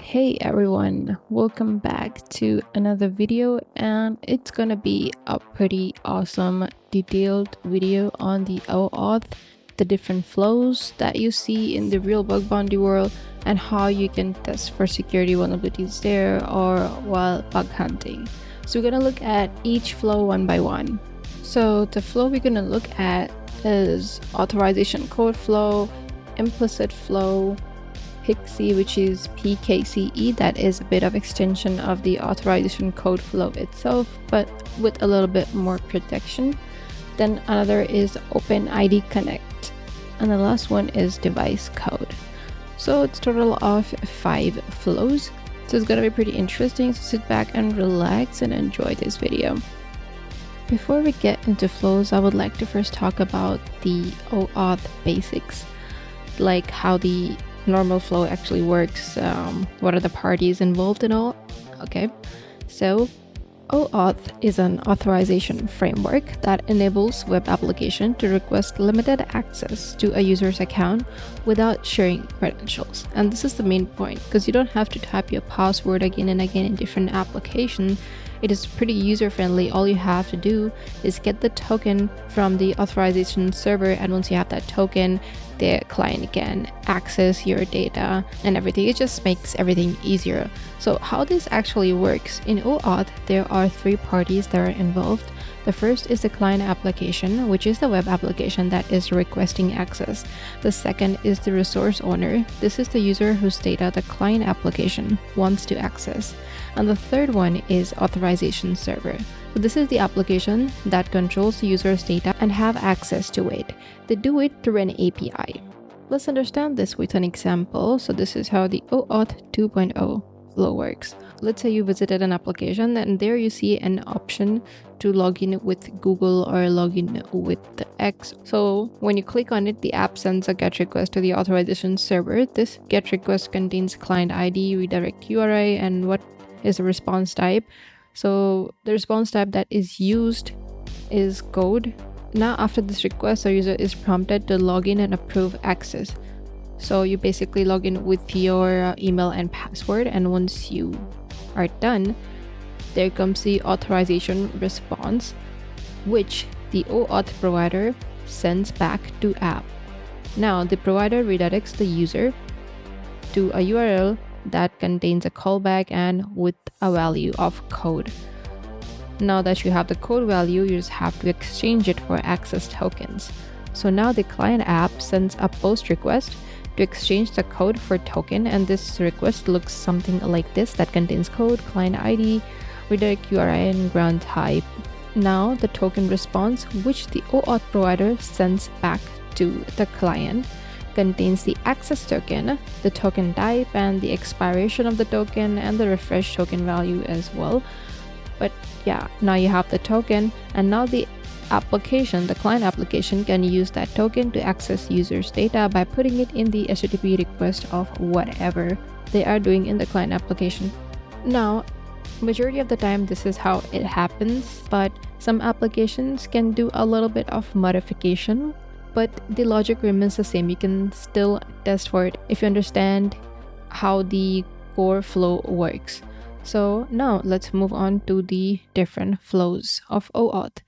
Hey everyone, welcome back to another video, and it's gonna be a pretty awesome detailed video on the OAuth, the different flows that you see in the real bug bounty world, and how you can test for security vulnerabilities there or while bug hunting. So we're gonna look at each flow one by one. So the flow we're gonna look at is Authorization Code flow, Implicit Flow, PKCE, which is PKCE, that is a bit of extension of the Authorization Code flow itself, but with a little bit more protection. Then another is OpenID Connect, and the last one is Device Code. So it's a total of 5 flows. So it's gonna be pretty interesting, so sit back and relax and enjoy this video. Before we get into flows, I would like to first talk about the OAuth basics, like how the normal flow actually works, what are the parties involved and all. Okay, so OAuth is an authorization framework that enables web application to request limited access to a user's account without sharing credentials. And this is the main point, because you don't have to type your password again and again in different applications. It is pretty user-friendly. All you have to do is get the token from the authorization server, and once you have that token, the client can access your data and everything. It just makes everything easier. So how this actually works, in OAuth there are 3 parties that are involved. The first is the client application, which is the web application that is requesting access. The second is the resource owner. This is the user whose data the client application wants to access. And the third one is authorization server. So this is the application that controls the user's data and have access to it. They do it through an API. Let's understand this with an example. So this is how the OAuth 2.0 flow works. Let's say you visited an application, and there you see an option to log in with Google or log in with the X. So when you click on it, the app sends a GET request to the authorization server. This GET request contains client ID, redirect URI, and what is the response type. So the response type that is used is code. Now after this request, the user is prompted to log in and approve access. So you basically log in with your email and password, and once you are done, there comes the authorization response, which the OAuth provider sends back to app. Now the provider redirects the user to a URL that contains a callback and with a value of code. Now that you have the code value, you just have to exchange it for access tokens. So now the client app sends a post request to exchange the code for token, and this request looks something like this, that contains code, client ID, redirect URI, and ground type. Now the token response, which the OAuth provider sends back to the client, contains the access token, the token type, and the expiration of the token, and the refresh token value as well. But yeah, now you have the token, and now the application, the client application, can use that token to access users' data by putting it in the HTTP request of whatever they are doing in the client application. Now, majority of the time this is how it happens, but some applications can do a little bit of modification, but the logic remains the same. You can still test for it if you understand how the core flow works. So now let's move on to the different flows of OAuth.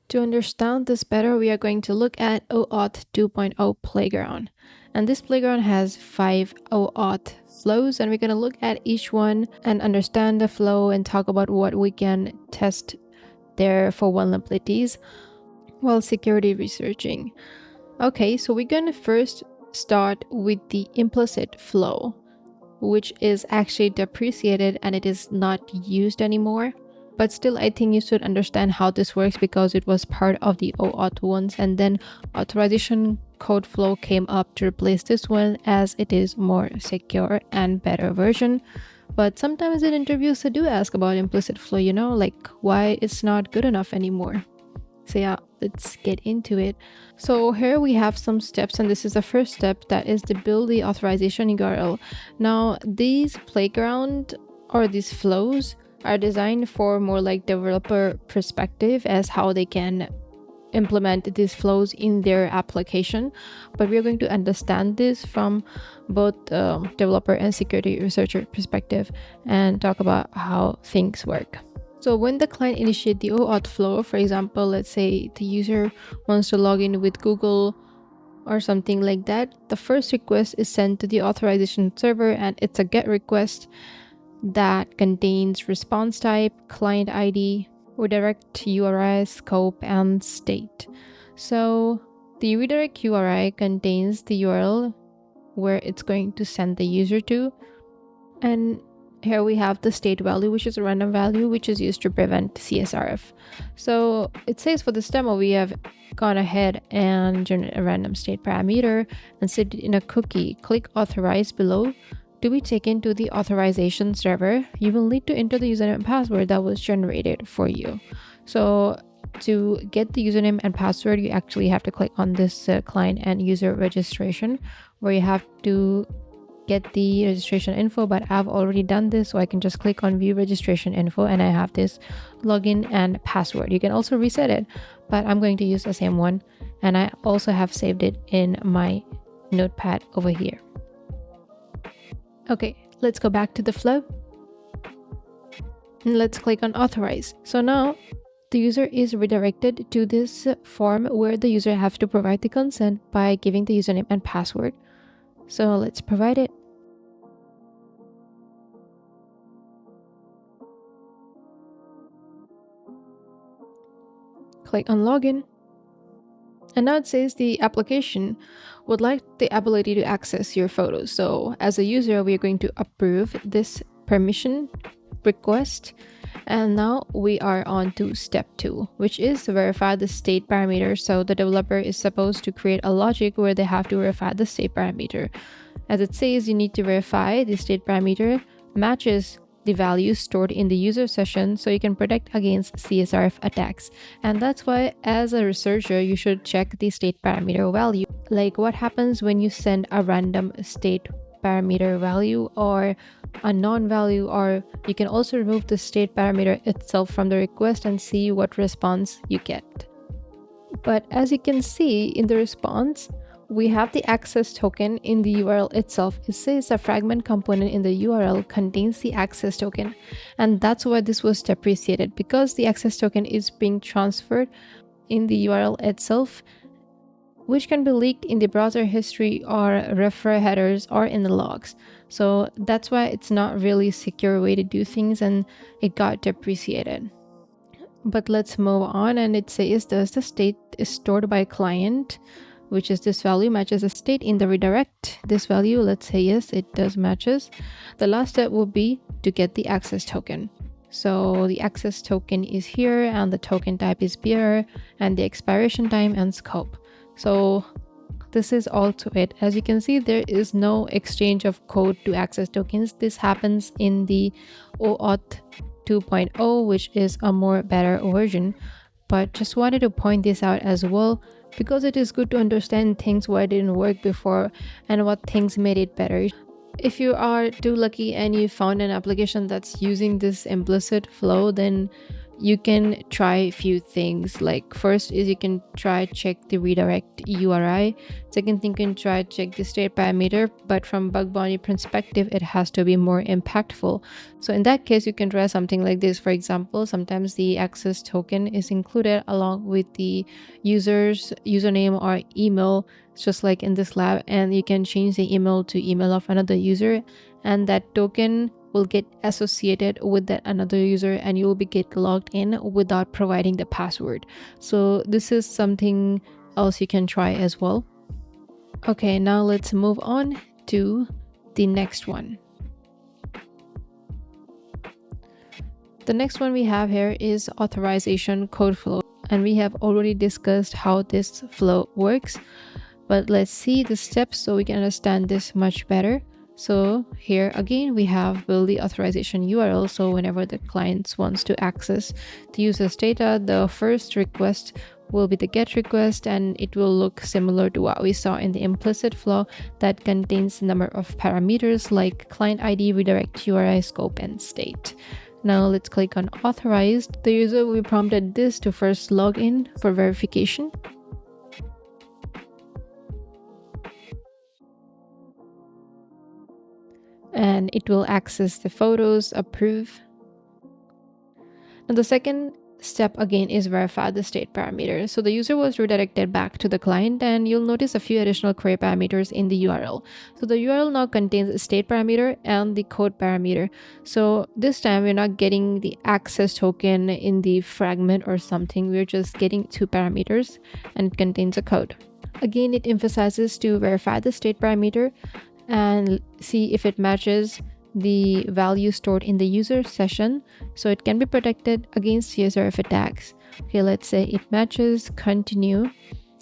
To understand this better, we are going to look at OAuth 2.0 Playground. And this playground has 5 OAuth flows, and we're going to look at each one and understand the flow and talk about what we can test there for vulnerabilities while security researching. Okay, so we're going to first start with the implicit flow, which is actually deprecated and it is not used anymore. But still, I think you should understand how this works, because it was part of the OAuth once, and then authorization code flow came up to replace this one, as it is more secure and better version. But sometimes in interviews they do ask about implicit flow, like why it's not good enough anymore. So yeah, let's get into it. So here we have some steps, and this is the first step, that is to build the authorization URL. Now these playground or these flows are designed for more like developer perspective, as how they can implement these flows in their application, but we're going to understand this from both developer and security researcher perspective and talk about how things work. So when the client initiates the OAuth flow, for example, let's say the user wants to log in with Google or something like that, the first request is sent to the authorization server, and it's a GET request that contains response type, client ID, redirect URI, scope, and state. So the redirect URI contains the URL where it's going to send the user to, and here we have the state value, which is a random value, which is used to prevent CSRF. So it says for this demo, we have gone ahead and generated a random state parameter and set it in a cookie. Click authorize below. To be taken to the authorization server, you will need to enter the username and password that was generated for you. So to get the username and password, you actually have to click on this client and user registration, where you have to get the registration info, but I've already done this, so I can just click on view registration info and I have this login and password. You can also reset it, but I'm going to use the same one, and I also have saved it in my notepad over here. Okay, let's go back to the flow and let's click on authorize. So now the user is redirected to this form where the user has to provide the consent by giving the username and password. So let's provide it. Click on login. And now it says the application would like the ability to access your photos. So as a user, we are going to approve this permission request. And now we are on to step 2, which is to verify the state parameter. So the developer is supposed to create a logic where they have to verify the state parameter. As it says, you need to verify the state parameter matches the values stored in the user session so you can protect against CSRF attacks. And that's why as a researcher, you should check the state parameter value. Like what happens when you send a random state parameter value or a non-value, or you can also remove the state parameter itself from the request and see what response you get. But as you can see in the response, we have the access token in the URL itself. It says a fragment component in the URL contains the access token, and that's why this was deprecated, because the access token is being transferred in the URL itself, which can be leaked in the browser history or refer headers or in the logs. So that's why it's not really a secure way to do things, and it got deprecated. But let's move on, and it says the state is stored by client, which is this value matches the state in the redirect. This value, let's say yes, it does matches. The last step will be to get the access token. So the access token is here, and the token type is bearer, and the expiration time and scope. So this is all to it. As you can see, there is no exchange of code to access tokens. This happens in the OAuth 2.0, which is a more better version. But just wanted to point this out as well, because it is good to understand things why it didn't work before and what things made it better. If you are too lucky and you found an application that's using this implicit flow, then you can try a few things. Like first is you can try check the redirect URI. Second thing, you can try check the state parameter, but from bug bounty perspective, it has to be more impactful. So in that case, you can try something like this. For example, sometimes the access token is included along with the user's username or email, just like in this lab, and you can change the email to email of another user, and that token will get associated with that another user, and you will be get logged in without providing the password. So this is something else you can try as well. Okay, now let's move on to the next one. The next one we have here is authorization code flow, and we have already discussed how this flow works, but let's see the steps so we can understand this much better. So here again, we have build the authorization URL. So whenever the client wants to access the user's data, the first request will be the GET request, and it will look similar to what we saw in the implicit flow that contains a number of parameters like client ID, redirect URI, scope, and state. Now let's click on authorized. The user will be prompted this to first log in for verification. And it will access the photos, approve. Now the second step again is verify the state parameter. So the user was redirected back to the client, and you'll notice a few additional query parameters in the URL. So the URL now contains a state parameter and the code parameter. So this time we're not getting the access token in the fragment or something. We're just getting two parameters, and it contains a code. Again, it emphasizes to verify the state parameter and see if it matches the value stored in the user session, so it can be protected against CSRF attacks. Okay, let's say it matches, continue.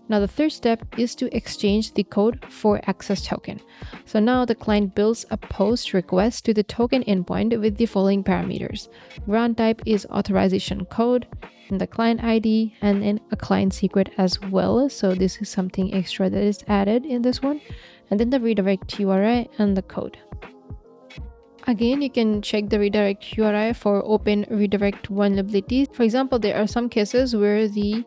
Now the third step is to exchange the code for access token. So now the client builds a post request to the token endpoint with the following parameters. Grant type is authorization code, and the client ID, and then a client secret as well. So this is something extra that is added in this one. And then the redirect URI and the code. Again, you can check the redirect URI for open redirect vulnerabilities. For example, there are some cases where the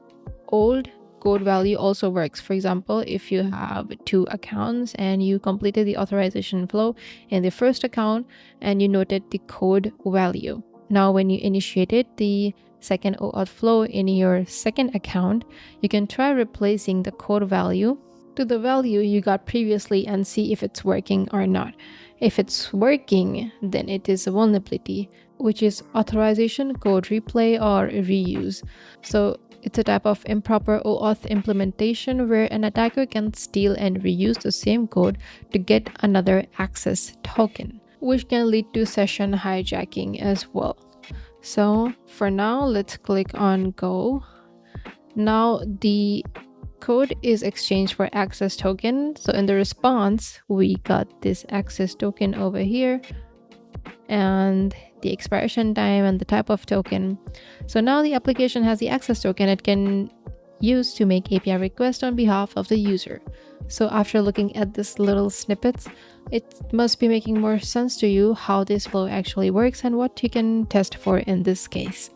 old code value also works. For example, if you have two accounts and you completed the authorization flow in the first account and you noted the code value. Now, when you initiated the second OAuth flow in your second account, you can try replacing the code value to the value you got previously and see if it's working or not. If it's working, then it is a vulnerability, which is authorization code replay or reuse. So it's a type of improper OAuth implementation where an attacker can steal and reuse the same code to get another access token, which can lead to session hijacking as well. So for now, let's click on go. Now the code is exchanged for access token. So in the response, we got this access token over here and the expiration time and the type of token. So now the application has the access token it can use to make API requests on behalf of the user. So after looking at this little snippets, it must be making more sense to you how this flow actually works and what you can test for in this case.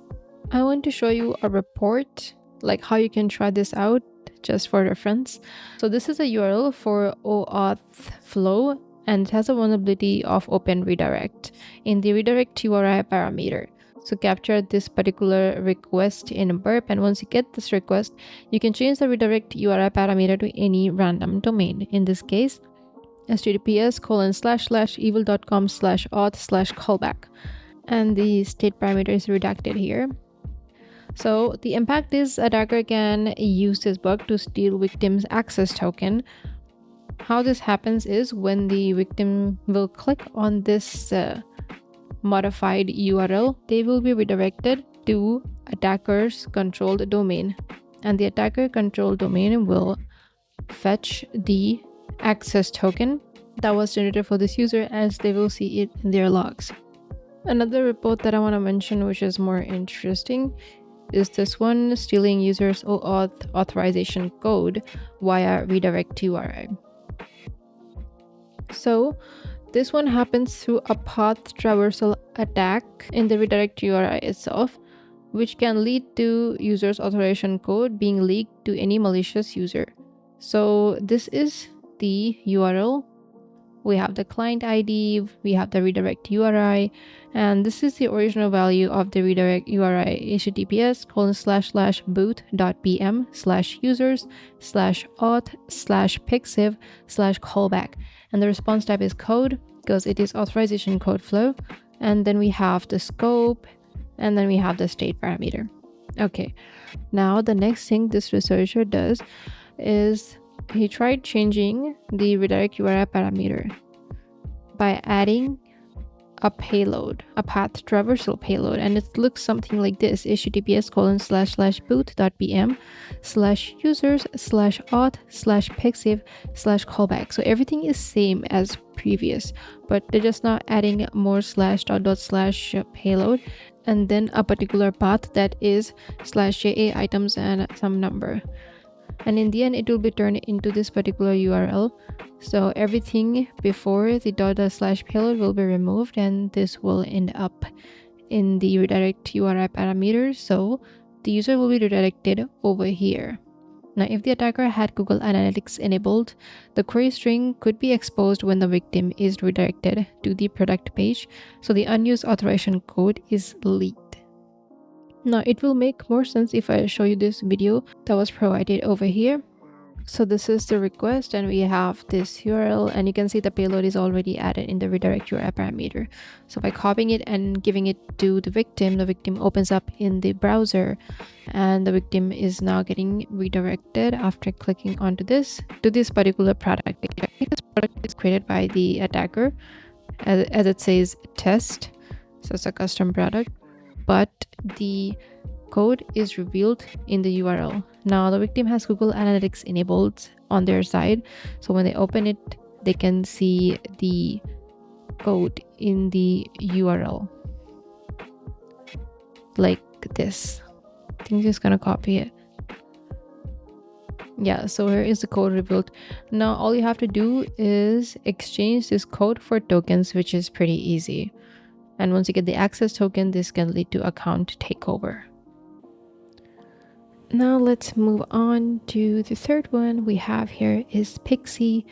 I want to show you a report, like how you can try this out, just for reference. So this is a URL for OAuth flow, and it has a vulnerability of open redirect in the redirect URI parameter. So capture this particular request in burp, and once you get this request, you can change the redirect URI parameter to any random domain. In this case, https://evil.com/auth/callback, and the state parameter is redacted here. So the impact is attacker can use this bug to steal victim's access token. How this happens is when the victim will click on this modified URL, they will be redirected to attacker's controlled domain, and the attacker controlled domain will fetch the access token that was generated for this user, as they will see it in their logs. Another report that I want to mention, which is more interesting, is this one, stealing users' OAuth authorization code via redirect URI. So this one happens through a path traversal attack in the redirect URI itself, which can lead to users' authorization code being leaked to any malicious user. So this is the URL. We have the client ID, we have the redirect URI, and this is the original value of the redirect URI, https://boot.pm/users/auth/pixiv/callback, and the response type is code because it is authorization code flow, and then we have the scope, and then we have the state parameter. Okay, now the next thing this researcher does is he tried changing the redirect URI parameter by adding a payload, a path traversal payload, and it looks something like this: https://boot.pm/users/auth/pixiv/callback. So everything is same as previous, but they're just not adding more /./payload and then a particular path that is /ja items and some number. And in the end, it will be turned into this particular URL. So everything before the /payload will be removed, and this will end up in the redirect URI parameter, so the user will be redirected over here. Now, if the attacker had Google Analytics enabled, the query string could be exposed when the victim is redirected to the product page, so the unused authorization code is leaked. Now, it will make more sense if I show you this video that was provided over here. So this is the request, and we have this URL, and you can see the payload is already added in the redirect URI parameter. So by copying it and giving it to the victim opens up in the browser, and the victim is now getting redirected after clicking onto this to this particular product. This product is created by the attacker, as it says test, so it's a custom product, but the code is revealed in the URL. Now the victim has Google Analytics enabled on their side, so when they open it, they can see the code in the URL like this. I think I'm just gonna copy it. Yeah, so here is the code revealed. Now all you have to do is exchange this code for tokens, which is pretty easy. And once you get the access token, this can lead to account takeover. Now let's move on to the third one we have here is PKCE,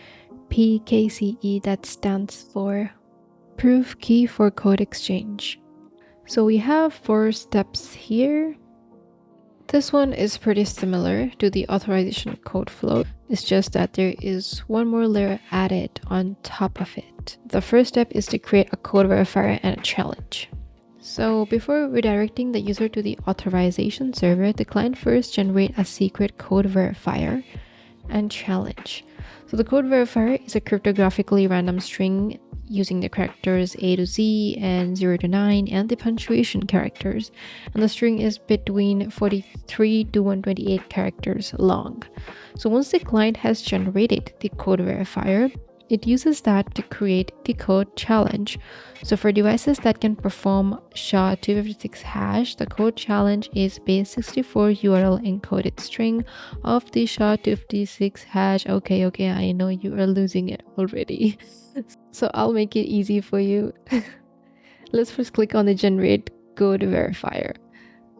that stands for Proof Key for Code Exchange. So we have 4 steps here. This one is pretty similar to the authorization code flow. It's just that there is one more layer added on top of it. The first step is to create a code verifier and a challenge. So before redirecting the user to the authorization server, the client first generates a secret code verifier and challenge. So the code verifier is a cryptographically random string using the characters A to Z and 0 to 9 and the punctuation characters. And the string is between 43 to 128 characters long. So once the client has generated the code verifier, it uses that to create the code challenge. So for devices that can perform SHA-256 hash, the code challenge is base64 URL encoded string of the SHA-256 hash. Okay, I know you are losing it already. So I'll make it easy for you. Let's first click on the generate code verifier.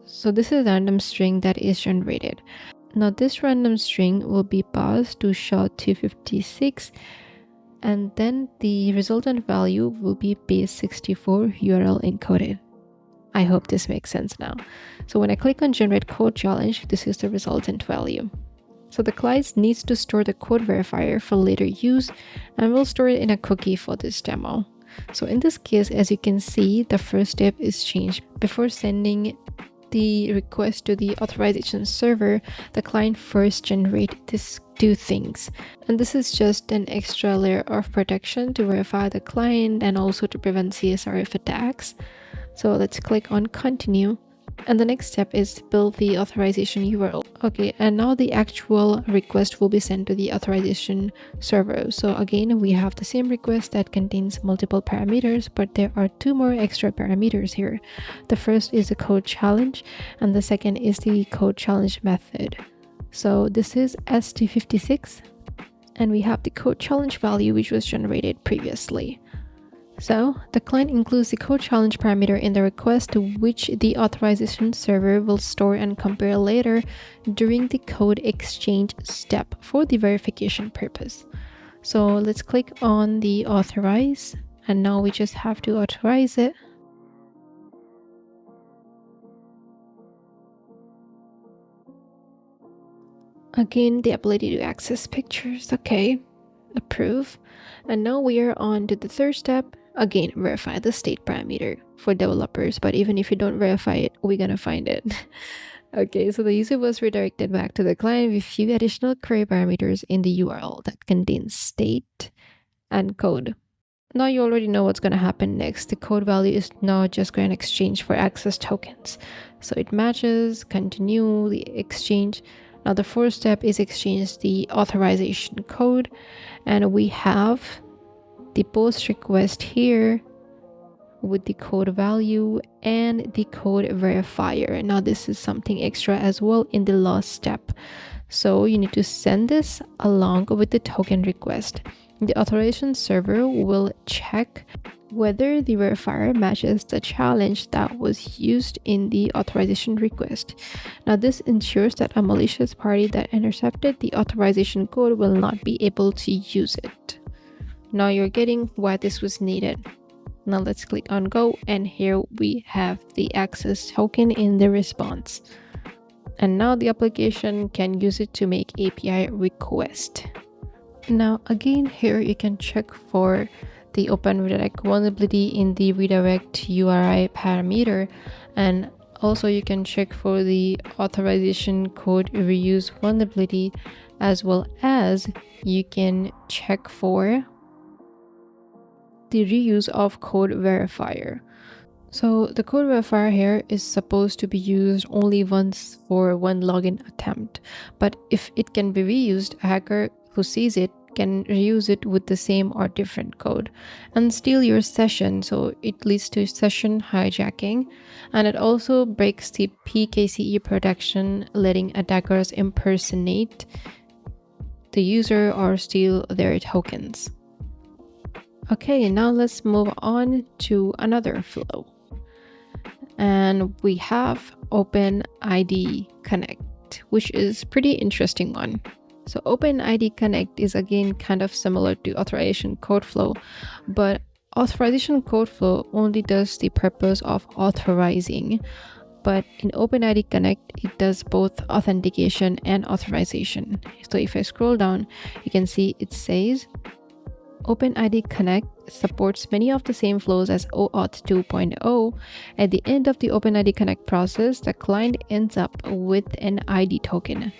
So this is a random string that is generated. Now this random string will be passed to SHA-256, and then the resultant value will be base64 URL encoded. I hope this makes sense now. So when I click on generate code challenge, this is the resultant value. So the client needs to store the code verifier for later use, and we'll store it in a cookie for this demo. So in this case, as you can see, the first step is changed. Before sending the request to the authorization server, the client first generates these 2 things. And this is just an extra layer of protection to verify the client and also to prevent CSRF attacks. So let's click on continue. And the next step is build the authorization URL. Okay, and now the actual request will be sent to the authorization server. So again, we have the same request that contains multiple parameters, but there are 2 more extra parameters here. The first is the code challenge, and the second is the code challenge method. So this is ST56, and we have the code challenge value which was generated previously. So the client includes the code challenge parameter in the request, to which the authorization server will store and compare later during the code exchange step for the verification purpose. So let's click on the authorize, and now we just have to authorize it. Again, the ability to access pictures. Okay, approve. And now we are on to the third step. Again, verify the state parameter for developers, but even if you don't verify it, we're gonna find it. Okay, so the user was redirected back to the client with a few additional query parameters in the URL that contains state and code. Now you already know what's gonna happen next. The code value is now just going to exchange for access tokens. So it matches, continue the exchange. Now the fourth step is exchange the authorization code, and we have the post request here with the code value and the code verifier. Now this is something extra as well in the last step. So you need to send this along with the token request. The authorization server will check whether the verifier matches the challenge that was used in the authorization request. Now, this ensures that a malicious party that intercepted the authorization code will not be able to use it. Now you're getting why this was needed. Now let's click on Go, and here we have the access token in the response. And now the application can use it to make API request. Now again, here you can check for the open redirect vulnerability in the redirect URI parameter, and also you can check for the authorization code reuse vulnerability, as well as you can check for the reuse of code verifier. So the code verifier here is supposed to be used only once for one login attempt, but if it can be reused, a hacker who sees it can reuse it with the same or different code and steal your session. So it leads to session hijacking, and it also breaks the PKCE protection, letting attackers impersonate the user or steal their tokens. Okay, now let's move on to another flow. And we have OpenID Connect, which is pretty interesting one. So OpenID Connect is again kind of similar to Authorization Code Flow, but Authorization Code Flow only does the purpose of authorizing. But in OpenID Connect, it does both authentication and authorization. So if I scroll down, you can see it says OpenID Connect supports many of the same flows as OAuth 2.0. At the end of the OpenID Connect process, the client ends up with an ID token,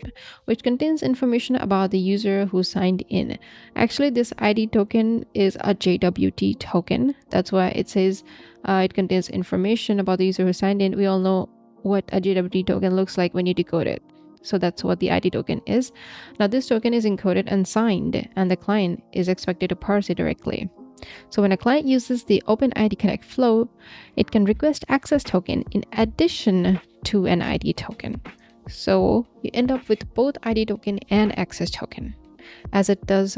which contains information about the user who signed in. Actually, this ID token is a JWT token. That's why it says it contains information about the user who signed in. We all know what a JWT token looks like when you decode it. So that's what the ID token is. Now this token is encoded and signed, and the client is expected to parse it directly. So when a client uses the OpenID Connect flow, it can request access token in addition to an ID token. So you end up with both ID token and access token, as it does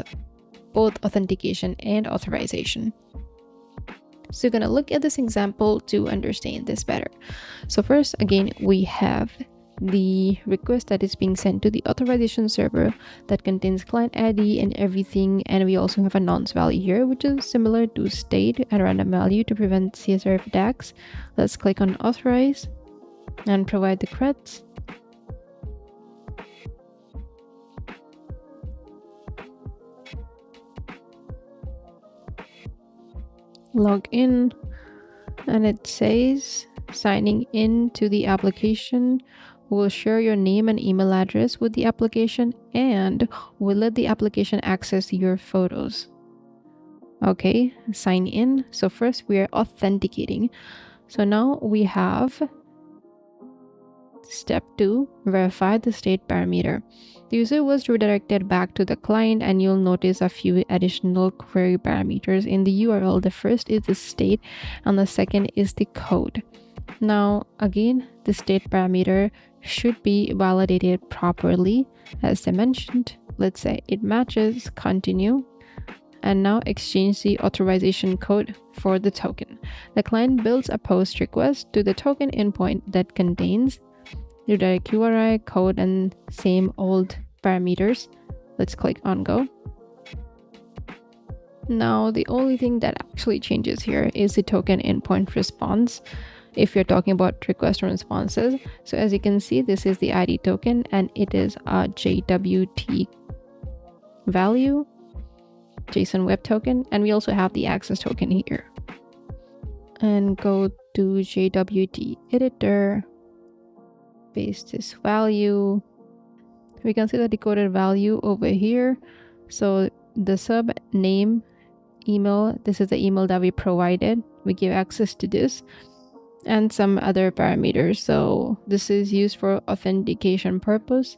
both authentication and authorization. So you're going to look at this example to understand this better. So first, again, we have the request that is being sent to the authorization server that contains client ID and everything, and we also have a nonce value here, which is similar to state and random value to prevent CSRF attacks. Let's click on authorize and provide the creds. Log in, and it says signing in to the application will share your name and email address with the application and will let the application access your photos. Okay, sign in. So first we are authenticating. So now we have step 2, verify the state parameter. The user was redirected back to the client, and you'll notice a few additional query parameters in the URL. The first is the state and the second is the code. Now again, the state parameter should be validated properly. As I mentioned, let's say it matches, continue, and now exchange the authorization code for the token. The client builds a post request to the token endpoint that contains the direct URI code and same old parameters. Let's click on go. Now the only thing that actually changes here is the token endpoint response, if you're talking about request and responses. So as you can see, this is the ID token and it is a JWT value, JSON web token, and we also have the access token here. And go to JWT editor, paste this value. We can see the decoded value over here. So the sub name, email, this is the email that we provided. We give access to this and some other parameters. So this is used for authentication purpose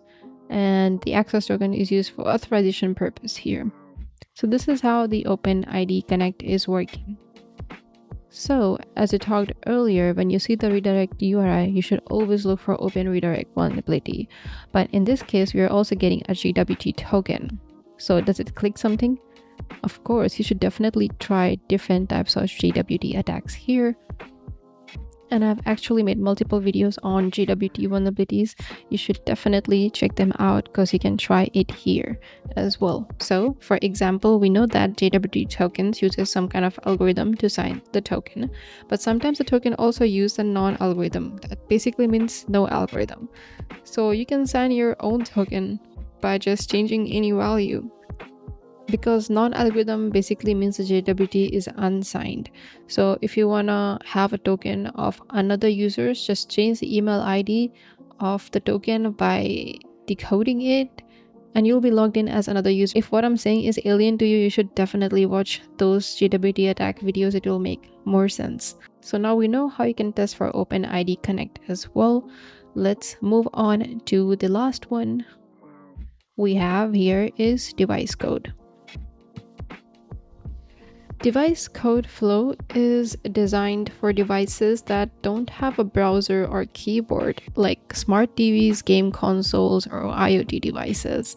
and the access token is used for authorization purpose here. So this is how the OpenID Connect is working. So as I talked earlier, when you see the redirect URI, you should always look for open redirect vulnerability. But in this case, we are also getting a JWT token. So does it click something? Of course, you should definitely try different types of JWT attacks here. And I've actually made multiple videos on JWT vulnerabilities. You should definitely check them out because you can try it here as well. So for example, we know that JWT tokens uses some kind of algorithm to sign the token, but sometimes the token also uses a non-algorithm. That basically means no algorithm. So you can sign your own token by just changing any value, because non-algorithm basically means the JWT is unsigned. So if you want to have a token of another user, just change the email ID of the token by decoding it, and you'll be logged in as another user. If what I'm saying is alien to you, you should definitely watch those JWT attack videos. It will make more sense. So now we know how you can test for OpenID Connect as well. Let's move on to the last one we have here is device code. Device code flow is designed for devices that don't have a browser or keyboard, like smart TVs, game consoles, or IoT devices.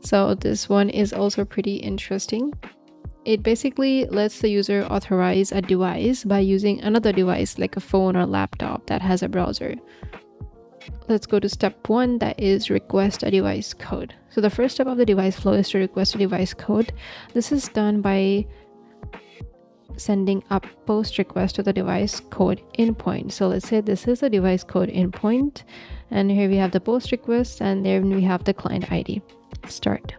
So this one is also pretty interesting. It basically lets the user authorize a device by using another device like a phone or laptop that has a browser. Let's go to step 1, that is request a device code. So the first step of the device flow is to request a device code. This is done by sending a post request to the device code endpoint. So let's say this is a device code endpoint, and here we have the post request, and there we have the client ID. Start.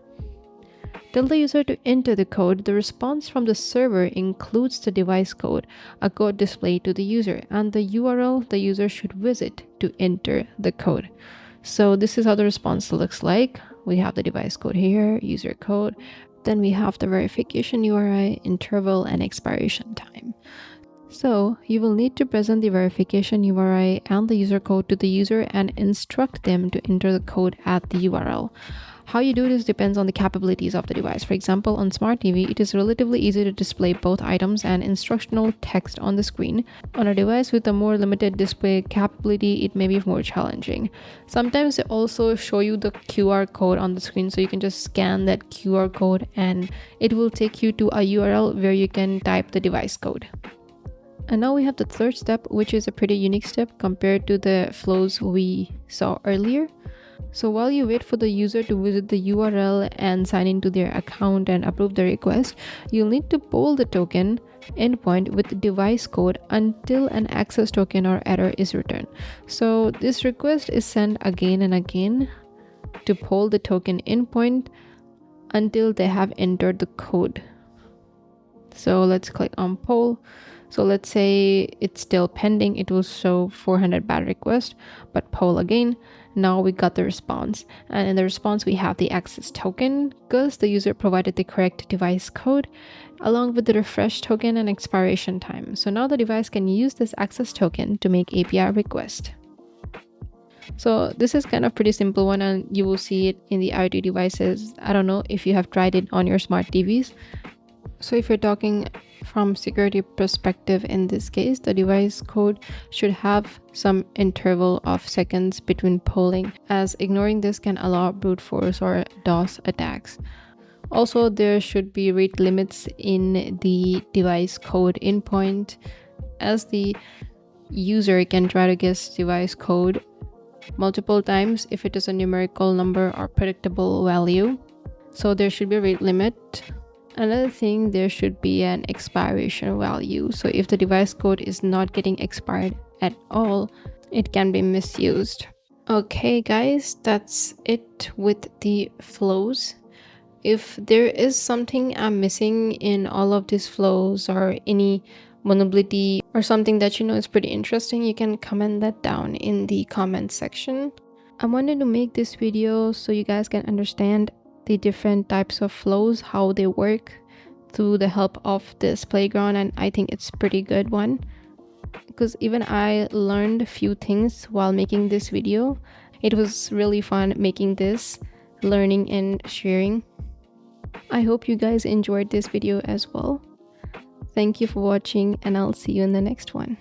Tell the user to enter the code. The response from the server includes the device code, a code displayed to the user, and the URL the user should visit to enter the code. So this is how the response looks like. We have the device code here, user code. Then we have the verification URI, interval, and expiration time. So you will need to present the verification URI and the user code to the user and instruct them to enter the code at the URL. How you do this depends on the capabilities of the device. For example, on Smart TV, it is relatively easy to display both items and instructional text on the screen. On a device with a more limited display capability, it may be more challenging. Sometimes they also show you the QR code on the screen, so you can just scan that QR code and it will take you to a URL where you can type the device code. And now we have the third step, which is a pretty unique step compared to the flows we saw earlier. So while you wait for the user to visit the URL and sign into their account and approve the request, you'll need to poll the token endpoint with the device code until an access token or error is returned. So this request is sent again and again to poll the token endpoint until they have entered the code. So let's click on poll. So let's say it's still pending. It will show 400 bad request, but poll again. Now we got the response, and in the response we have the access token because the user provided the correct device code along with the refresh token and expiration time. So now the device can use this access token to make API request. So this is kind of pretty simple one, and you will see it in the IoT devices. I don't know if you have tried it on your smart TVs. So if you're talking from security perspective, in this case, the device code should have some interval of seconds between polling, as ignoring this can allow brute force or DOS attacks. Also, there should be rate limits in the device code endpoint, as the user can try to guess device code multiple times if it is a numerical number or predictable value. So there should be a rate limit. Another thing, there should be an expiration value. So if the device code is not getting expired at all, it can be misused. Okay guys, that's it with the flows. If there is something I'm missing in all of these flows, or any vulnerability or something that you know is pretty interesting, you can comment that down in the comment section. I wanted to make this video so you guys can understand the different types of flows, how they work through the help of this playground, and I think it's pretty good one because even I learned a few things while making this video. It was really fun making this, learning and sharing. I hope you guys enjoyed this video as well. Thank you for watching, and I'll see you in the next one.